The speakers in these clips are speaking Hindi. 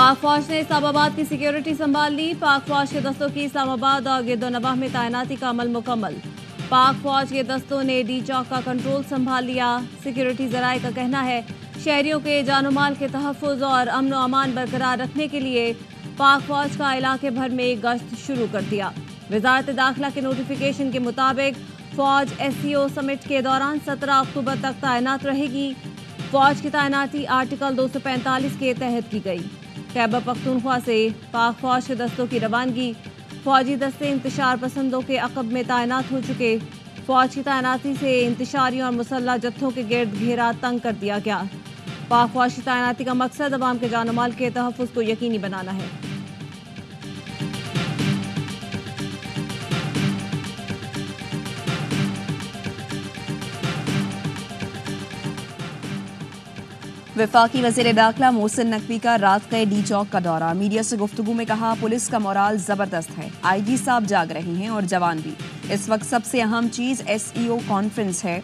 पाक फौज ने इस्लामाबाद की सिक्योरिटी संभाल ली। पाक फौज के दस्तों की इस्लामाबाद और गिरदोनवाह में तैनाती का अमल मुकम्मल। पाक फौज के दस्तों ने डी चौक का कंट्रोल संभाल लिया। सिक्योरिटी जराये का कहना है शहरियों के जानो माल के तहफ़्फ़ुज़ और अमन व अमान बरकरार रखने के लिए पाक फौज का इलाके भर में गश्त शुरू कर दिया। वज़ारत दाखिला के नोटिफिकेशन के मुताबिक फौज SCO समिट के दौरान 17 अक्टूबर तक तैनात रहेगी। फौज की तैनाती आर्टिकल 245 के तहत की गई। खैबर पख्तूनख्वा से पाक फौज के दस्तों की रवानगी। फौजी दस्ते इंतशार पसंदों के अक़ब में तैनात हो चुके। फौज की तैनाती से इंतशारियों और मुसल्लह जत्थों के गिर्द घेरा तंग कर दिया गया। पाक फौज की तैनाती का मकसद अवाम के जानो माल के तहफ़्फ़ुज़ को यकीनी बनाना है। वफाकी वज़ीर दाखिला मोहसिन नकवी का रात गए डी चौक का दौरा। मीडिया से गुफ्तगू में कहा पुलिस का मोराल जबरदस्त है। IG साहब जाग रहे हैं और जवान भी। इस वक्त सबसे अहम चीज़ SEO कॉन्फ्रेंस है।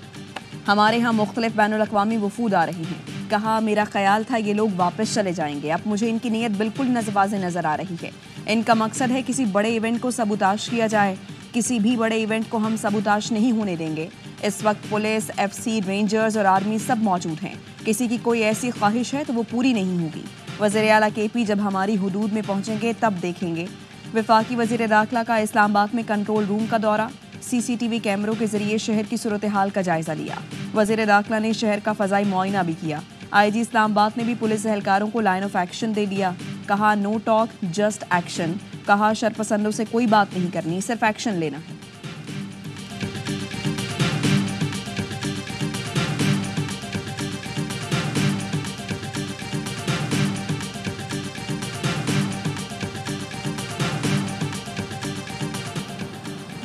हमारे यहाँ मुख्तलिफ बैनुल अक़वामी वफूद आ रही हैं। कहा मेरा ख्याल था ये लोग वापस चले जाएंगे, अब मुझे इनकी नीयत बिल्कुल वाज़ेह नज़र आ रही है। इनका मकसद है किसी बड़े इवेंट को सबूताश किया जाए। किसी भी बड़े इवेंट को हम सबूताश नहीं होने देंगे। इस वक्त पुलिस, FC, रेंजर्स और आर्मी सब मौजूद हैं। किसी की कोई ऐसी ख्वाहिश है तो वो पूरी नहीं होगी। वज़ीर आला KP जब हमारी हुदूद में पहुंचेंगे तब देखेंगे। वफाकी वज़ीर दाखिला का इस्लामाबाद में कंट्रोल रूम का दौरा। CCTV कैमरों के जरिए शहर की सूरत हाल का जायजा लिया। वज़ीर दाखिला ने शहर का फ़ज़ाई मुआयना भी किया। IG इस्लामाबाद ने भी पुलिस एहलकारों को लाइन ऑफ एक्शन दे दिया। कहा नो टॉक जस्ट एक्शन। कहा शरपसंदों से कोई बात नहीं करनी, सिर्फ एक्शन लेना है।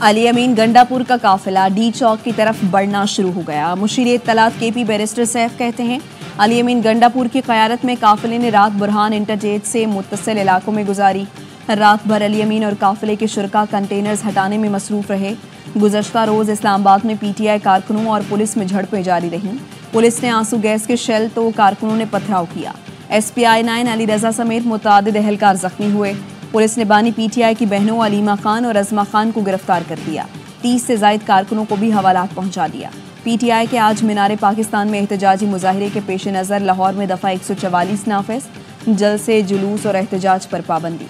अली अमीन गंडापुर का काफिला डी चौक की तरफ बढ़ना शुरू हो गया। मुशीर इत्तलात KP बैरिस्टर सैफ कहते हैं अली अमीन गंडापुर की क़यादत में काफिले ने रात बुरहान इंटरचेंज से मुत्तसिल इलाकों में गुजारी। रात भर अली अमीन और काफिले के शुरका कंटेनर्स हटाने में मसरूफ रहे। गुज़श्ता रोज़ इस्लामाबाद में PTI कारकुनों और पुलिस में झड़पें जारी रहीं। पुलिस ने आंसू गैस के शेल तो कारकुनों ने पथराव किया। SPI 9 अली रजा समेत मुतअद्दिद एहलकार जख्मी हुए। पुलिस ने बानी PTI की बहनों अलीमा खान और अज़मा खान को गिरफ्तार कर दिया। 30 से ज़ायद कारकुनों को भी हवालात पहुंचा दिया। PTI के आज मीनार पाकिस्तान में एहतजाजी मुजाहिरे के पेश नज़र लाहौर में दफ़ा 144 नाफिज। जलसे, जुलूस और एहतजाज पर पाबंदी।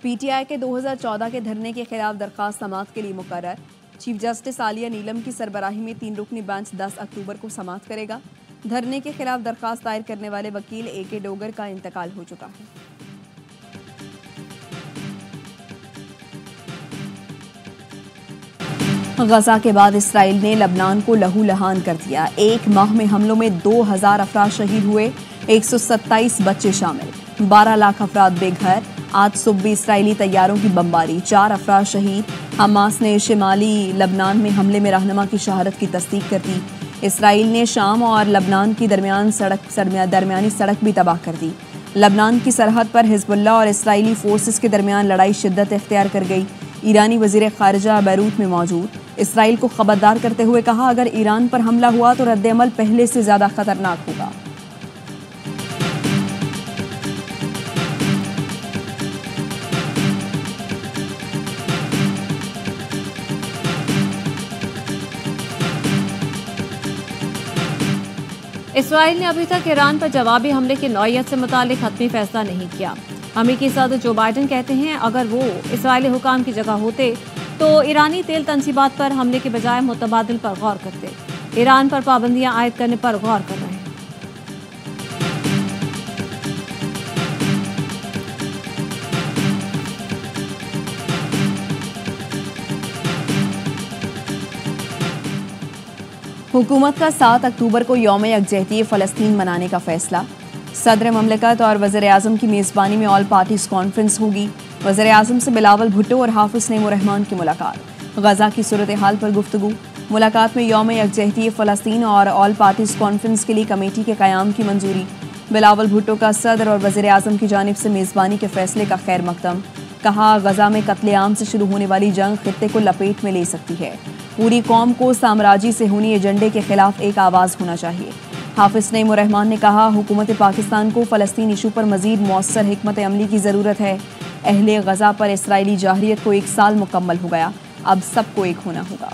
PTI के 2014 के धरने के खिलाफ दरख्वास्त समाअत के लिए मुकर्रर। चीफ जस्टिस आलिया नीलम की सरबराही में 3 रुकनी बेंच 10 अक्टूबर को समाअत करेगा। धरने के खिलाफ दरख्वास्त दायर करने वाले वकील AK डोगर का इंतकाल हो चुका है। गजा के बाद इसराइल ने लबनान को लहू लहान कर दिया। 1 माह में हमलों में 2000 अफराद शहीद हुए, 127 बच्चे शामिल, 12 लाख अफराद बेघर। आज सुबह इसराइली तैयारों की बमबारी, 4 अफराद शहीद। हमास ने शिमाली लबनान में हमले में रहनुमा की शहादत की तस्दीक कर दी। इसराइल ने शाम और लबनान की दरमियानी सड़क भी तबाह कर दी। लबनान की सरहद पर हिजबुल्लाह और इसराइली फोर्सेस के दरमियान लड़ाई शिद्दत इख्तियार कर गई। ईरानी वजीर खारिजा बैरूत में मौजूद। इसराइल को खबरदार करते हुए कहा अगर ईरान पर हमला हुआ तो रद्द-ए-अमल पहले से ज्यादा खतरनाक होगा। इसराइल ने अभी तक ईरान पर जवाबी हमले की नौयत से मुतालिक हतमी फैसला नहीं किया। अमेरिकी सदर जो बाइडन कहते हैं अगर वो इसराइली हुकाम की जगह होते तो ईरानी तेल तंसीबात पर हमले के बजाय मुतबादिल पर गौर करते। ईरान पर पाबंदियां आयद करने पर गौर कर रहे हैं। हुकूमत का 7 अक्टूबर को यौम यकजहती फ़लस्तीन मनाने का फैसला। सदर ममलिकत और वज़ीर आज़म की मेज़बानी में ऑल पार्टीज़ कॉन्फ्रेंस होगी। वज़ीर आज़म से बिलावल भुट्टो और हाफिज़ नईमुर्रहमान की मुलाकात। गजा की सूरत हाल पर गुफ्तगू। मुलाकात में यौम यकजहती फ़लस्तीन और ऑल पार्टीज़ कॉन्फ्रेंस के लिए कमेटी के क़याम की मंजूरी। बिलावल भुट्टो का सदर और वजीर आजम की जानिब से मेज़बानी के फैसले का खैर मकदम। कहा, गजा में कत्लेआम से शुरू होने वाली जंग खित्ते को लपेट में ले सकती है। पूरी कौम को साम्राज्य से होनी एजेंडे के खिलाफ एक आवाज़ होना चाहिए। हाफिज नईम उर रहमान ने कहा, हुकूमत पाकिस्तान को फ़लस्तीन इशू पर मज़ीद मौसर हिकमत अमली की ज़रूरत है। अहले गजा पर इसराइली जाहिरियत को 1 साल मुकम्मल हो गया, अब सबको एक होना होगा।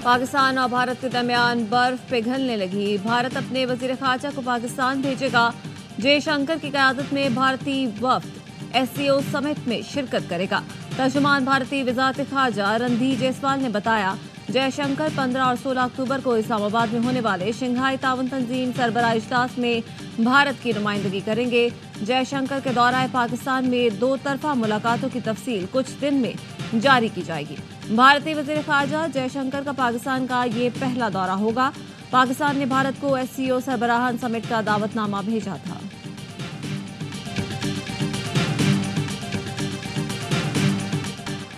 पाकिस्तान और भारत के दरमियान बर्फ पिघलने लगी। भारत अपने वजीर खारजा को पाकिस्तान भेजेगा। जयशंकर की क़यादत में भारतीय वफ्द SCO समिट में शिरकत करेगा। तर्जुमान भारतीय वज़ारत खारजा रणधीर जायसवाल ने बताया, जयशंकर 15 और 16 अक्टूबर को इस्लामाबाद में होने वाले शंघाई ताउन तंजीम सरबराह इजलास में भारत की नुमाइंदगी करेंगे। जयशंकर के दौराए पाकिस्तान में 2 तरफा मुलाकातों की तफसील कुछ दिन में जारी की जाएगी। भारतीय वज़ीर खारजा जयशंकर का पाकिस्तान का ये पहला दौरा होगा। पाकिस्तान ने भारत को SCO सरबराहान समिट का दावतनामा भेजा था।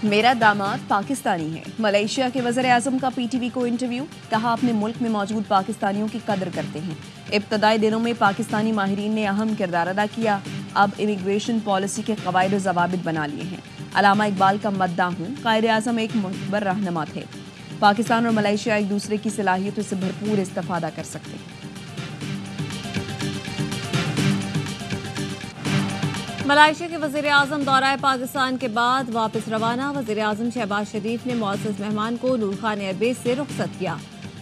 मेरा दामाद पाकिस्तानी है। मलेशिया के वज़ीर आज़म का PTV को इंटरव्यू। कहा, अपने मुल्क में मौजूद पाकिस्तानियों की कदर करते हैं। इब्तदाई दिनों में पाकिस्तानी माहिरीन ने अहम किरदार अदा किया, अब इमिग्रेशन पॉलिसी के कवायद और ज़वाबित बना लिए हैं। अलामा इकबाल का मद्दा हूँ, कायदे आज़म एक मुतबर रहनुमा थे। पाकिस्तान और मलेशिया एक दूसरे की सलाहियतों से भरपूर इस्तिफादा कर सकते हैं। मलेशिया के वज़ीर आज़म दौरा पाकिस्तान के बाद वापस रवाना। वज़ीर आज़म शहबाज शरीफ ने मुअज़्ज़ज़ मेहमान को नूर खान एयरबेस से रुखसत किया।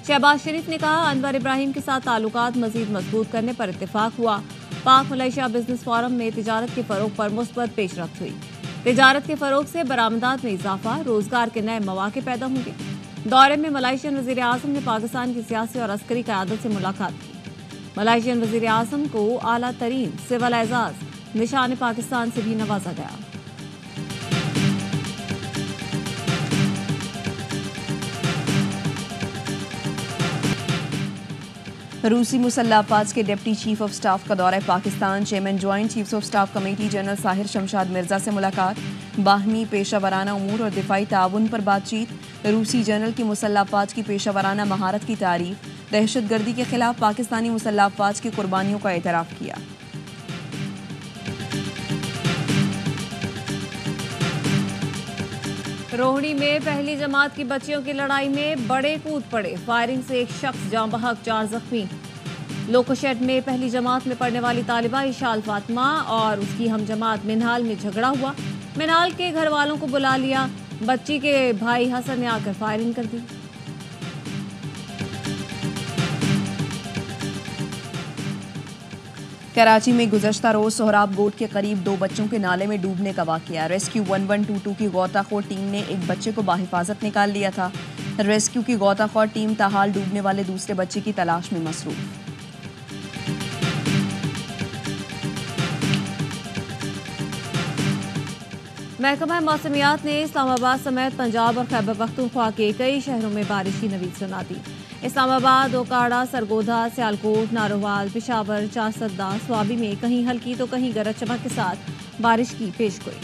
शहबाज शरीफ ने कहा, अनवर इब्राहिम के साथ ताल्लुकात मज़ीद मजबूत करने पर इत्तेफाक हुआ। पाक मलेशिया बिजनेस फोरम में तिजारत के फ़रोग पर मुस्बत पेशरफ्त हुई। तिजारत के फ़रोग से बरामदात में इजाफा, रोजगार के नए मौके पैदा होंगे। दौरे में मलेशियन वज़ीर आज़म ने पाकिस्तान की सियासी और अस्करी क़यादत से मुलाकात की। मलेशियन वज़ीर आज़म को आला तरीन सिविल एजाज़ निशान पाकिस्तान से भी नवाजा गया। रूसी मुसल्लह अफवाज के डिप्टी चीफ ऑफ स्टाफ का दौरा Pakistan. Chairman joint chiefs of staff committee general Sahir Shamshad Mirza से मुलाकात। बाहमी पेशा वराना उमूर और दिफाई ताउन पर बातचीत। रूसी जनरल की मुसल्लह अफवाज की पेशा वराना महारत की तारीफ। दहशतगर्दी के खिलाफ पाकिस्तानी मुसल्लह अफवाज की कुर्बानियों का एतराफ़ किया। रोहिणी में पहली जमात की बच्चियों की लड़ाई में बड़े कूद पड़े। फायरिंग से एक शख्स जाँ बहक, 4 जख्मी। लोकोशेड में पहली जमात में पढ़ने वाली तालिबा इशाल फातिमा और उसकी हम जमात मिनहाल में झगड़ा हुआ। मिनहाल के घर वालों को बुला लिया। बच्ची के भाई हसन ने आकर फायरिंग कर दी। कराची में गुज़श्ता रोज सोहराब गोट के करीब 2 बच्चों के नाले में डूबने का वाक़या। रेस्क्यू 1122 की गौताखोर टीम ने एक बच्चे को बाहिफाजत निकाल लिया था। रेस्क्यू की गौताखोर टीम ताहाल डूबने वाले दूसरे बच्चे की तलाश में मसरूफ। महकमा मौसमियात ने इस्लामाबाद समेत पंजाब और खैबर पख्तूनख्वा के कई शहरों में बारिश की नवीद सुना दी। इस्लामाबाद, ओकाड़ा, सरगोधा, सियालकोट, नारोवाल, पेशावर, चारसद्दा, स्वाबी में कहीं हल्की तो कहीं गरज चमक के साथ बारिश की पेशगोई।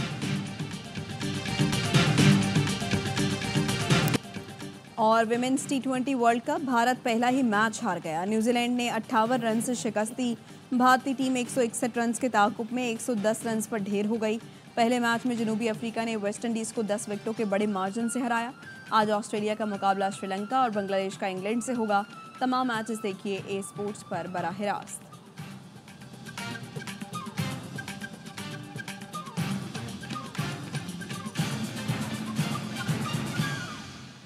और women's T20 world cup, Bharat पहला ही मैच हार गया। न्यूजीलैंड ने 58 रन से शिकस्त दी। भारतीय टीम 161 रन के ताकुब में 110 रन पर ढेर हो गई। पहले मैच में जनूबी अफ्रीका ने वेस्टइंडीज़ को 10 विकेटों के बड़े मार्जिन से हराया। आज ऑस्ट्रेलिया का मुकाबला श्रीलंका और बांग्लादेश का इंग्लैंड से होगा। तमाम मैचेस देखिए A स्पोर्ट्स पर बराह रास्त।